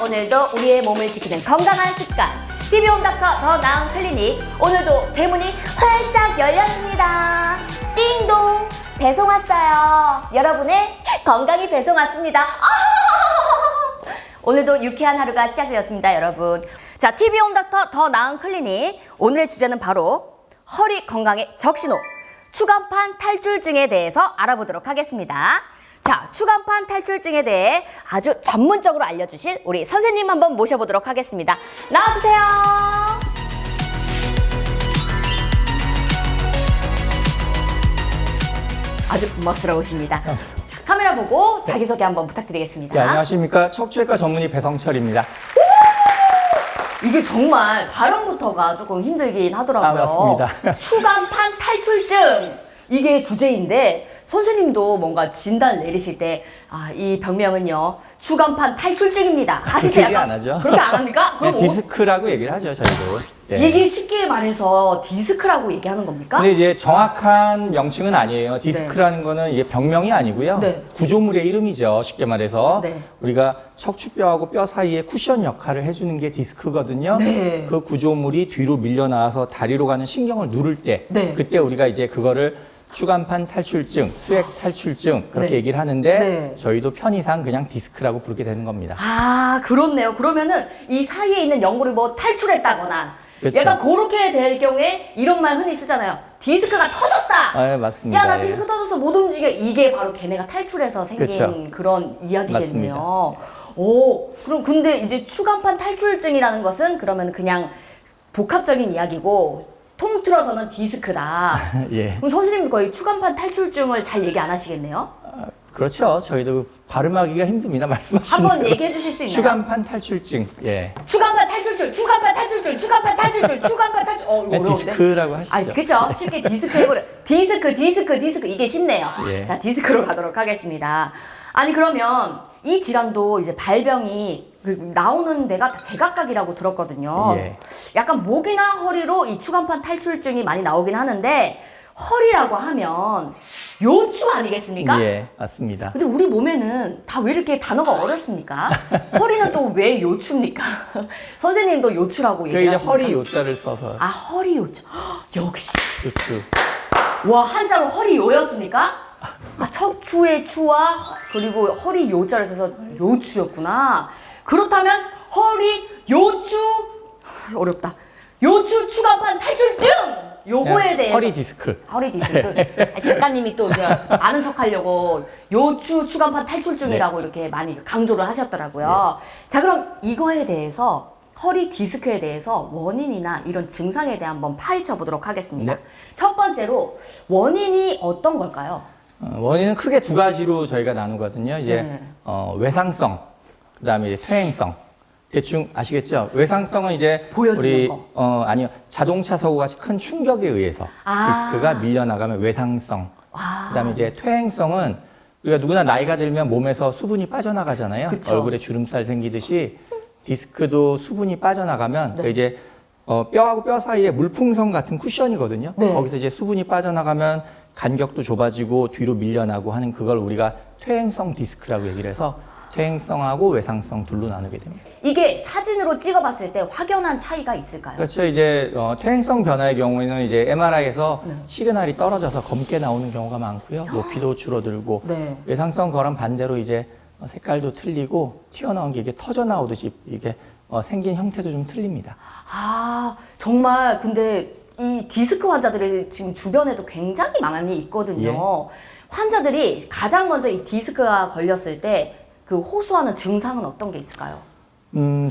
오늘도 우리의 몸을 지키는 건강한 습관 TV홈닥터 더 나은 클리닉 오늘도 대문이 활짝 열렸습니다. 띵동 배송 왔어요. 여러분의 건강이 배송 왔습니다. 오늘도 유쾌한 하루가 시작되었습니다, 여러분. 자, TV홈닥터 더 나은 클리닉 오늘의 주제는 바로 허리 건강의 적신호 추간판 탈출증에 대해서 알아보도록 하겠습니다. 자, 추간판 탈출증에 대해 아주 전문적으로 알려주실 우리 선생님 한번 모셔보도록 하겠습니다. 나와주세요. 아주 멋스러우십니다. 자, 카메라 보고 자기소개 한번 부탁드리겠습니다. 네, 안녕하십니까. 척추외과 전문의 배성철입니다. 이게 정말 발음부터가 조금 힘들긴 하더라고요. 맞습니다. 추간판 탈출증 이게 주제인데 선생님도 뭔가 진단 내리실 때 이 병명은요 추간판 탈출증입니다 하실 때 그렇게 약간 안 하죠. 그렇게 안 합니까? 네, 그럼 디스크라고 얘기를 하죠, 저희도. 예. 이게 쉽게 말해서 디스크라고 얘기하는 겁니까? 근데 이제 정확한 명칭은 아니에요. 디스크라는 거는 이게 병명이 아니고요. 네. 구조물의 이름이죠. 쉽게 말해서 네. 우리가 척추뼈하고 뼈 사이에 쿠션 역할을 해주는 게 디스크거든요. 네. 그 구조물이 뒤로 밀려나와서 다리로 가는 신경을 누를 때, 네. 그때 우리가 이제 그거를 추간판 탈출증, 수액 탈출증 그렇게 네. 얘기를 하는데 네. 저희도 편의상 그냥 디스크라고 부르게 되는 겁니다. 아, 그렇네요. 그러면은 이 사이에 있는 연골이 뭐 탈출했다거나 그렇죠. 약간 그렇게 될 경우에 이런 말 흔히 쓰잖아요. 디스크가 터졌다. 아, 네, 맞습니다. 야, 나 예. 디스크 터져서 못 움직여. 이게 바로 걔네가 탈출해서 생긴 그렇죠. 그런 이야기겠네요. 맞습니다. 오, 그럼 근데 이제 추간판 탈출증이라는 것은 그러면 그냥 복합적인 이야기고 통틀어서는 디스크다. 예. 그럼 선생님도 거의 추간판 탈출증을 잘 얘기 안 하시겠네요? 그렇죠. 저희도 발음하기가 힘듭니다. 말씀하신 한번 대로. 얘기해 주실 수 있나요? 추간판 탈출증. 예. 추간판 탈출증, 추간판 탈출증, 추간판 탈출증, 추간판 탈출. 이거 네, 어려운데? 디스크라고 하시죠. 아, 그쵸. 쉽게 디스크 해보래. 디스크. 이게 쉽네요. 예. 자, 디스크로 가도록 하겠습니다. 아니, 그러면 이 질환도 이제 발병이 나오는 데가 다 제각각이라고 들었거든요. 예. 약간 목이나 허리로 이 추간판 탈출증이 많이 나오긴 하는데, 허리라고 하면 요추 아니겠습니까? 예, 맞습니다. 근데 우리 몸에는 다 왜 이렇게 단어가 어렵습니까? 허리는 또 왜 요추입니까? 선생님도 요추라고 저희 이제 얘기하십니까? 허리 요자를 써서 아, 허리 요추. 헉, 역시. 요추. 와, 한자로 허리 요였습니까? 아, 척추의 추와 그리고 허리 요자를 써서 요추였구나. 그렇다면 허리 요추 어렵다. 요추 추간판 탈출증 요거에 대해서 허리 디스크. 허리 디스크. 작가님이 또 이제 아는 척하려고 요추 추간판 탈출증이라고 네. 이렇게 많이 강조를 하셨더라고요. 자, 그럼 이거에 대해서 허리 디스크에 대해서 원인이나 이런 증상에 대해 한번 파헤쳐 보도록 하겠습니다. 네. 첫 번째로 원인이 어떤 걸까요? 원인은 크게 두 가지로 저희가 나누거든요. 이제 네. 외상성, 그다음에 이제 퇴행성. 대충 아시겠죠? 외상성은 이제 보여지는 우리 거. 아니요, 자동차 사고 같이 큰 충격에 의해서 디스크가 밀려나가면 외상성. 그다음에 이제 퇴행성은 우리가 누구나 나이가 들면 몸에서 수분이 빠져나가잖아요. 그쵸. 얼굴에 주름살 생기듯이 디스크도 수분이 빠져나가면 네. 그 이제 뼈하고 뼈 사이에 물풍선 같은 쿠션이거든요. 네. 거기서 이제 수분이 빠져나가면 간격도 좁아지고 뒤로 밀려나고 하는 그걸 우리가 퇴행성 디스크라고 얘기를 해서 퇴행성하고 외상성 둘로 나누게 됩니다. 이게 사진으로 찍어봤을 때 확연한 차이가 있을까요? 그렇죠. 이제 퇴행성 변화의 경우에는 이제 MRI에서 시그널이 떨어져서 검게 나오는 경우가 많고요. 높이도 줄어들고 네. 외상성 거랑 반대로 이제 색깔도 틀리고 튀어나온 게 이게 터져 나오듯이 이게 생긴 형태도 좀 틀립니다. 아, 정말 근데 이 디스크 환자들이 지금 주변에도 굉장히 많이 있거든요. 예. 환자들이 가장 먼저 이 디스크가 걸렸을 때 그 호소하는 증상은 어떤 게 있을까요?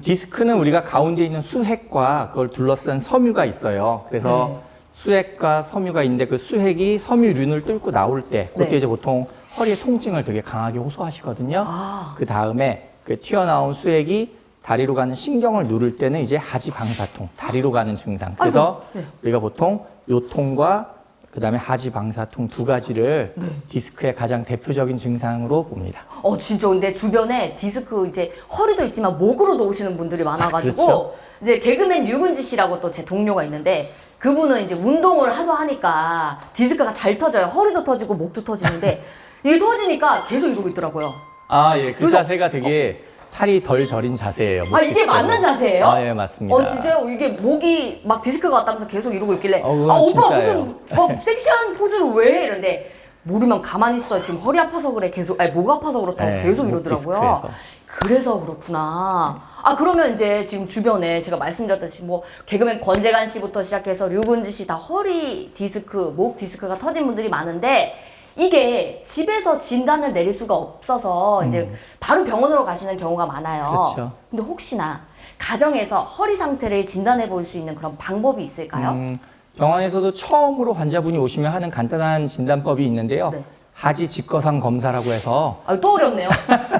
디스크는 우리가 가운데 있는 수핵과 그걸 둘러싼 섬유가 있어요. 그래서 네. 수핵과 섬유가 있는데 그 수핵이 섬유륜을 뚫고 나올 때 그때 네. 이제 보통 허리의 통증을 되게 강하게 호소하시거든요. 아. 그 다음에 그 튀어나온 수핵이 다리로 가는 신경을 누를 때는 이제 하지방사통, 다리로 가는 증상. 그래서 아이고, 네. 우리가 보통 요통과 그다음에 하지방사통 두 가지를 네. 디스크의 가장 대표적인 증상으로 봅니다. 진짜 근데 주변에 디스크 이제 허리도 있지만 목으로도 오시는 분들이 많아가지고 그렇죠. 이제 개그맨 류근지 씨라고 또 제 동료가 있는데 그분은 이제 운동을 하도 하니까 디스크가 잘 터져요. 허리도 터지고 목도 터지는데 이게 터지니까 계속 이러고 있더라고요. 아, 예. 그 그래서- 자세가 되게 살이 덜 저린 자세예요. 목 아, 이게 디스크는. 맞는 자세예요? 아, 예, 맞습니다. 진짜요? 이게 목이 막 디스크가 왔다면서 계속 이러고 있길래 그건 아, 오빠 진짜예요. 무슨 막 섹시한 포즈를 왜 해? 이러는데 모르면 가만히 있어. 지금 허리 아파서 그래. 계속 아니 목 아파서 그렇다고 네, 계속 목 이러더라고요. 디스크에서. 그래서 그렇구나. 아, 그러면 이제 지금 주변에 제가 말씀드렸듯이 뭐 개그맨 권재관 씨부터 시작해서 류근지 씨 다 허리 디스크, 목 디스크가 터진 분들이 많은데 이게 집에서 진단을 내릴 수가 없어서 이제 바로 병원으로 가시는 경우가 많아요. 그렇죠. 근데 혹시나 가정에서 허리 상태를 진단해 볼 수 있는 그런 방법이 있을까요? 병원에서도 처음으로 환자분이 오시면 하는 간단한 진단법이 있는데요. 네. 하지 직거상 검사라고 해서 아, 또 어렵네요.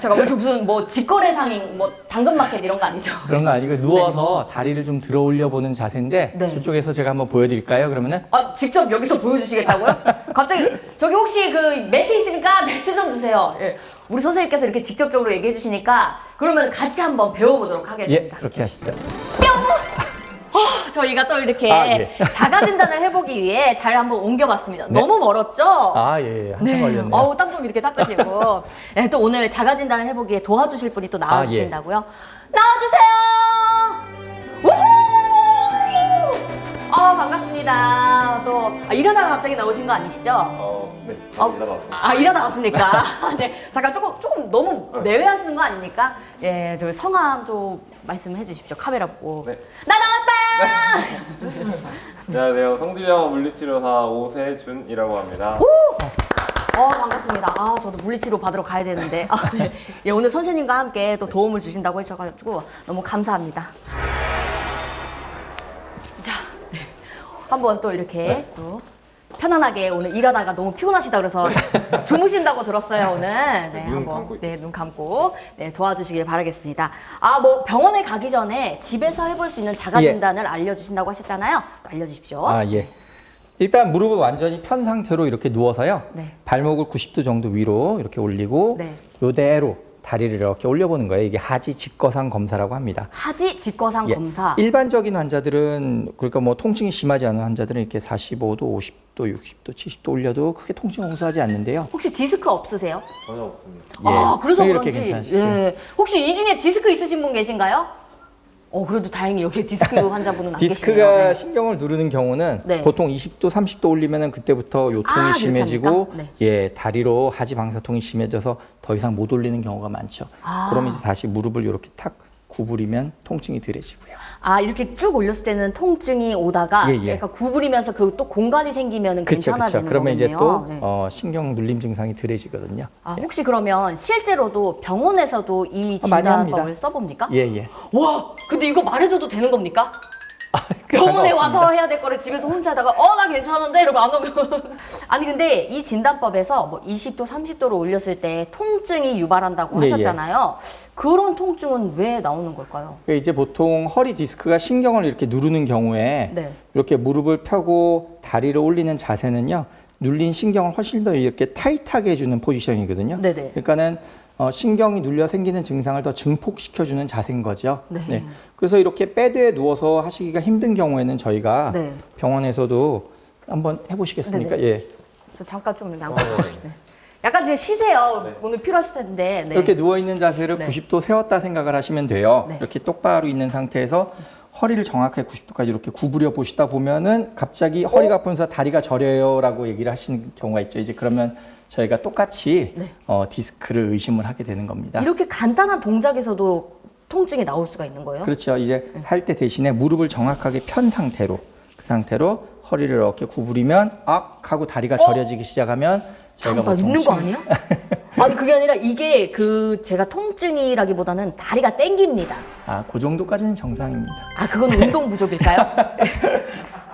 잠깐만, 저 무슨 뭐 직거래상인 뭐 당근마켓 이런 거 아니죠? 그런 거 아니고 누워서 다리를 좀 들어 올려 보는 자세인데 네. 저쪽에서 제가 한번 보여드릴까요? 그러면은 아, 직접 여기서 보여주시겠다고요? 갑자기 저기 혹시 그 매트 있으니까 매트 좀 주세요. 예. 우리 선생님께서 이렇게 직접적으로 얘기해 주시니까 그러면 같이 한번 배워보도록 예, 하겠습니다. 그렇게 하시죠. 저희가 또 이렇게 예. 자가 진단을 해보기 위해 잘 한번 옮겨봤습니다. 네. 너무 멀었죠? 아, 예, 한참 걸렸네요. 어우, 땀 좀 이렇게 닦으시고. 네, 또 오늘 자가 진단을 해보기에 도와주실 분이 또 나와주신다고요? 나와주세요! 우후! 반갑습니다. 또, 일하다가 갑자기 나오신 거 아니시죠? 네. 일하다 왔습니다. 일하다 왔습니까? 네. 잠깐 조금 너무 내외하시는 거 아닙니까? 예, 저희 성함 좀 말씀해 주십시오. 카메라 보고. 네. 나 나왔다! 안녕하세요. 성주병원 물리치료사 오세준이라고 합니다. 반갑습니다. 저도 물리치료 받으러 가야 되는데. 네. 예, 오늘 선생님과 함께 또 도움을 주신다고 하셔가지고 너무 감사합니다. 자, 네. 한번 또 이렇게 또 편안하게 오늘 일하다가 너무 피곤하시다 그래서 주무신다고 들었어요, 오늘. 네, 눈 한번 감고 있어요. 눈 감고 도와주시길 바라겠습니다. 뭐 병원에 가기 전에 집에서 해볼 수 있는 자가 예. 진단을 알려주신다고 하셨잖아요. 또 알려주십시오. 아, 예. 일단 무릎을 완전히 편 상태로 이렇게 누워서요. 네. 발목을 90도 정도 위로 이렇게 올리고 네. 요대로 다리를 이렇게 올려보는 거예요. 이게 하지 직거상 검사라고 합니다. 하지 직거상 예. 검사. 일반적인 환자들은 그러니까 뭐 통증이 심하지 않은 환자들은 이렇게 45도, 50도, 60도, 70도 올려도 크게 통증을 호소하지 않는데요. 혹시 디스크 없으세요? 전혀 없습니다. 그래서 이렇게 그런지. 괜찮으시고. 예. 혹시 이 중에 디스크 있으신 분 계신가요? 그래도 다행히 여기 디스크 환자분은 안 디스크가 계시네요. 네. 신경을 누르는 경우는 네. 보통 20도, 30도 올리면은 그때부터 요통이 그렇게 심해지고 합니까? 네. 예, 다리로 하지 방사통이 심해져서 더 이상 못 올리는 경우가 많죠. 그러면 이제 다시 무릎을 이렇게 탁 구부리면 통증이 덜해지고요. 이렇게 쭉 올렸을 때는 통증이 오다가 예, 예. 약간 구부리면서 그 또 공간이 생기면은 그렇죠, 괜찮아지는 그러면 이제 거겠네요. 또 네. 신경 눌림 증상이 덜해지거든요. 혹시 그러면 실제로도 병원에서도 이 많이 합니다. 진단법을 써봅니까? 예, 예. 와, 근데 이거 말해줘도 되는 겁니까? 병원에 와서 해야 될 거를 집에서 혼자 하다가 나 괜찮은데 이러고 안 오면 아니 근데 이 진단법에서 뭐 20도 30도로 올렸을 때 통증이 유발한다고 네, 하셨잖아요. 그런 통증은 왜 나오는 걸까요? 이제 보통 허리 디스크가 신경을 이렇게 누르는 경우에 네. 이렇게 무릎을 펴고 다리를 올리는 자세는요. 눌린 신경을 훨씬 더 이렇게 타이트하게 해주는 포지션이거든요. 네네. 그러니까는 신경이 눌려 생기는 증상을 더 증폭시켜주는 자세인 거죠. 네. 그래서 이렇게 베드에 누워서 하시기가 힘든 경우에는 저희가 네. 병원에서도 한번 해보시겠습니까? 네네. 예. 저 잠깐 좀 양보. 네. 약간 지금 쉬세요. 오늘 필요하실 텐데. 네. 이렇게 누워 있는 자세를 네. 90도 세웠다 생각을 하시면 돼요. 네. 이렇게 똑바로 있는 상태에서 허리를 정확하게 90도까지 이렇게 구부려 보시다 보면은 갑자기 허리가 아프면서 다리가 저려요라고 얘기를 하시는 경우가 있죠. 이제 그러면 저희가 똑같이 네. 디스크를 의심을 하게 되는 겁니다. 이렇게 간단한 동작에서도 통증이 나올 수가 있는 거예요? 그렇죠. 이제 할 때 대신에 무릎을 정확하게 편 상태로 그 상태로 허리를 이렇게 구부리면 악 하고 다리가 저려지기 시작하면 저희가 잠깐 보통 있는 거 아니야? 아니 그게 아니라 이게 제가 통증이라기보다는 다리가 땡깁니다. 그 정도까지는 정상입니다. 그건 운동 부족일까요?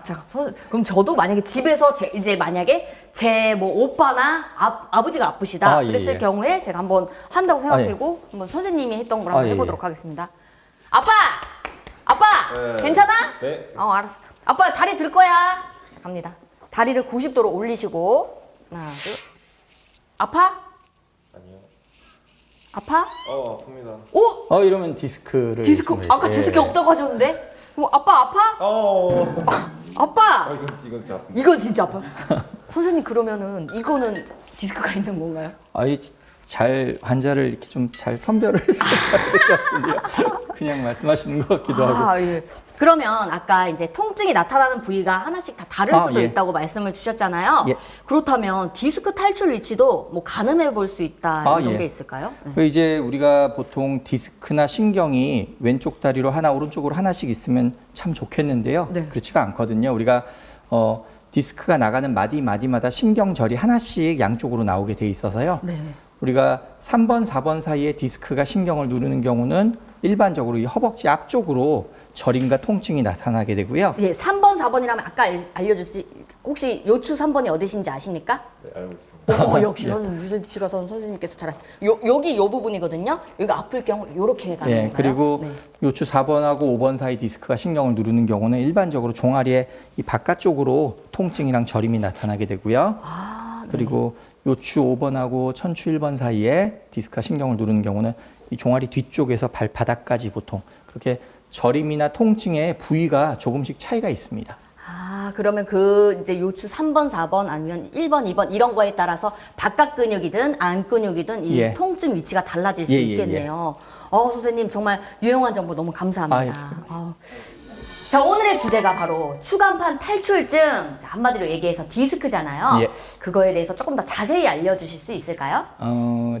자, 그럼 저도 만약에 집에서 이제 만약에 제 뭐 오빠나 아버지가 아프시다 예, 그랬을 예. 경우에 제가 한번 한다고 생각하고 한번 선생님이 했던 걸 한번 예, 해보도록 예. 하겠습니다. 아빠 네. 괜찮아? 네. 알았어. 아빠 다리 들 거야. 자, 갑니다. 다리를 90도로 올리시고 하나 둘. 아파? 아니요. 아파? 아픕니다. 오! 이러면 디스크를 디스크 의심을 아까 해야죠. 디스크 없다고 하셨는데? 그럼 아빠 아파? 아빠! 이건 진짜 아픕니다. 이건 진짜 아파. 선생님 그러면은 이거는 디스크가 있는 건가요? 이 잘 환자를 이렇게 좀 잘 선별을 해서 해야 될 것 같은데요. 그냥 말씀하시는 것 같기도 하고. 예. 그러면 아까 이제 통증이 나타나는 부위가 하나씩 다 다를 수도 예. 있다고 말씀을 주셨잖아요. 예. 그렇다면 디스크 탈출 위치도 뭐 가늠해 볼 수 있다 이런 예. 게 있을까요? 네. 그 이제 우리가 보통 디스크나 신경이 왼쪽 다리로 하나, 오른쪽으로 하나씩 있으면 참 좋겠는데요. 네. 그렇지가 않거든요. 우리가 디스크가 나가는 마디마다 신경절이 하나씩 양쪽으로 나오게 돼 있어서요. 네. 우리가 3번, 4번 사이에 디스크가 신경을 누르는 경우는 일반적으로 이 허벅지 앞쪽으로 저림과 통증이 나타나게 되고요. 예, 3번, 4번이라면 아까 알려주시 혹시 요추 3번이 어디신지 아십니까? 네, 알고 있습니다. 역시 선생님 물리치료선 선생님께서 잘 여기 요 부분이거든요. 여기가 아플 경우 요렇게 가는 건가요? 그리고 네. 요추 4번하고 5번 사이 디스크가 신경을 누르는 경우는 일반적으로 종아리의 이 바깥쪽으로 통증이랑 저림이 나타나게 되고요. 그리고 요추 5번하고 천추 1번 사이에 디스크가 신경을 누르는 경우는 이 종아리 뒤쪽에서 발바닥까지 보통 그렇게 저림이나 통증의 부위가 조금씩 차이가 있습니다. 그러면 그 이제 요추 3번, 4번 아니면 1번, 2번 이런 거에 따라서 바깥 근육이든 안 근육이든 이 예. 통증 위치가 달라질 수 예, 예, 있겠네요. 선생님 정말 유용한 정보 너무 감사합니다. 아, 자, 오늘의 주제가 바로 추간판 탈출증. 자, 한마디로 얘기해서 디스크잖아요. 예. 그거에 대해서 조금 더 자세히 알려주실 수 있을까요?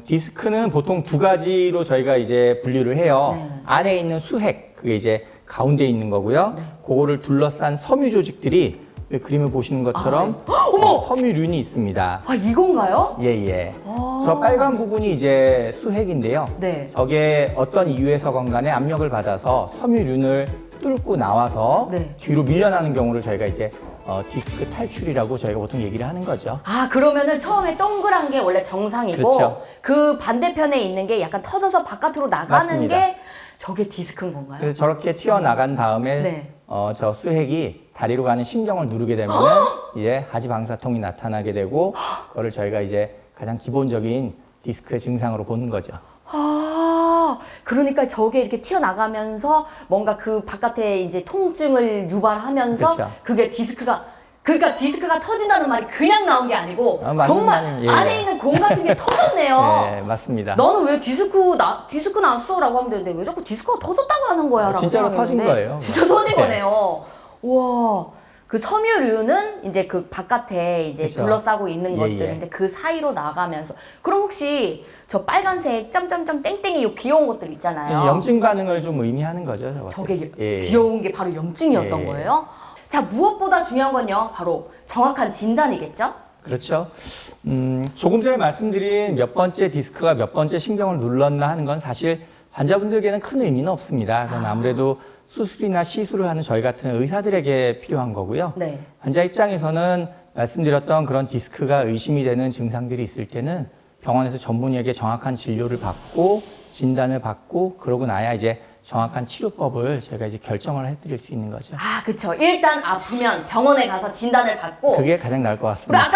디스크는 보통 두 가지로 저희가 이제 분류를 해요. 네. 안에 있는 수핵, 그게 이제 가운데 있는 거고요. 그거를 둘러싼 섬유 조직들이 왜 그림을 보시는 것처럼 섬유륜이 있습니다. 이건가요? 예. 저 빨간 부분이 이제 수핵인데요. 네. 저게 어떤 이유에서건 간에 압력을 받아서 섬유륜을 뚫고 나와서 네. 뒤로 밀려나는 경우를 저희가 이제 디스크 탈출이라고 저희가 보통 얘기를 하는 거죠. 그러면은 처음에 동그란 게 원래 정상이고 그렇죠. 그 반대편에 있는 게 약간 터져서 바깥으로 나가는 맞습니다. 게 저게 디스크인 건가요? 그래서 저렇게 튀어나간 다음에 네. 저 수핵이 다리로 가는 신경을 누르게 되면 이제 하지방사통이 나타나게 되고 그거를 저희가 이제 가장 기본적인 디스크 증상으로 보는 거죠. 그러니까 저게 이렇게 튀어나가면서 뭔가 그 바깥에 이제 통증을 유발하면서 그렇죠. 그게 그러니까 디스크가 터진다는 말이 그냥 나온 게 아니고 맞는 정말 말이에요. 예. 안에 있는 공 같은 게 터졌네요. 네, 맞습니다. 너는 왜 디스크 났어? 라고 하면 되는데 왜 자꾸 디스크가 터졌다고 하는 거야? 라고 진짜로 터진 생각했는데 거예요. 진짜 터진 네. 거네요. 우와. 그 섬유류는 이제 그 바깥에 이제 그쵸. 둘러싸고 있는 예, 것들인데 그 사이로 나가면서 그럼 혹시 저 빨간색 점점점 땡땡이 요 귀여운 것들 있잖아요. 염증 반응을 좀 의미하는 거죠. 저게 예. 귀여운 게 바로 염증이었던 예. 거예요? 자, 무엇보다 중요한 건요. 바로 정확한 진단이겠죠? 그렇죠. 조금 전에 말씀드린 몇 번째 디스크가 몇 번째 신경을 눌렀나 하는 건 사실 환자분들에게는 큰 의미는 없습니다. 그건 아무래도 수술이나 시술을 하는 저희 같은 의사들에게 필요한 거고요. 네. 환자 입장에서는 말씀드렸던 그런 디스크가 의심이 되는 증상들이 있을 때는 병원에서 전문의에게 정확한 진료를 받고 진단을 받고 그러고 나야 이제 정확한 치료법을 저희가 이제 결정을 해드릴 수 있는 거죠. 그쵸. 일단 아프면 병원에 가서 진단을 받고 그게 가장 나을 것 우리 같습니다.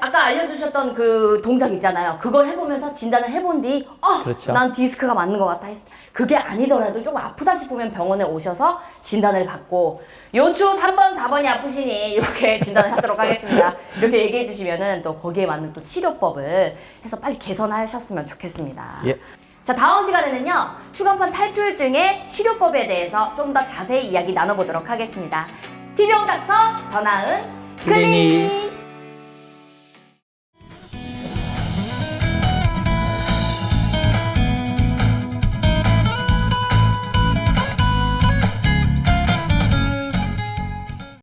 아까 알려주셨던 그 동작 있잖아요. 그걸 해보면서 진단을 해본 뒤, 그렇죠. 난 디스크가 맞는 것 같다. 그게 아니더라도 조금 아프다 싶으면 병원에 오셔서 진단을 받고, 요추 3번, 4번이 아프시니 이렇게 진단을 하도록 하겠습니다. 이렇게 얘기해 주시면은 또 거기에 맞는 또 치료법을 해서 빨리 개선하셨으면 좋겠습니다. 예. 자, 다음 시간에는요, 추간판 탈출증의 치료법에 대해서 좀 더 자세히 이야기 나눠보도록 하겠습니다. TV용 닥터 더 나은 클리닉!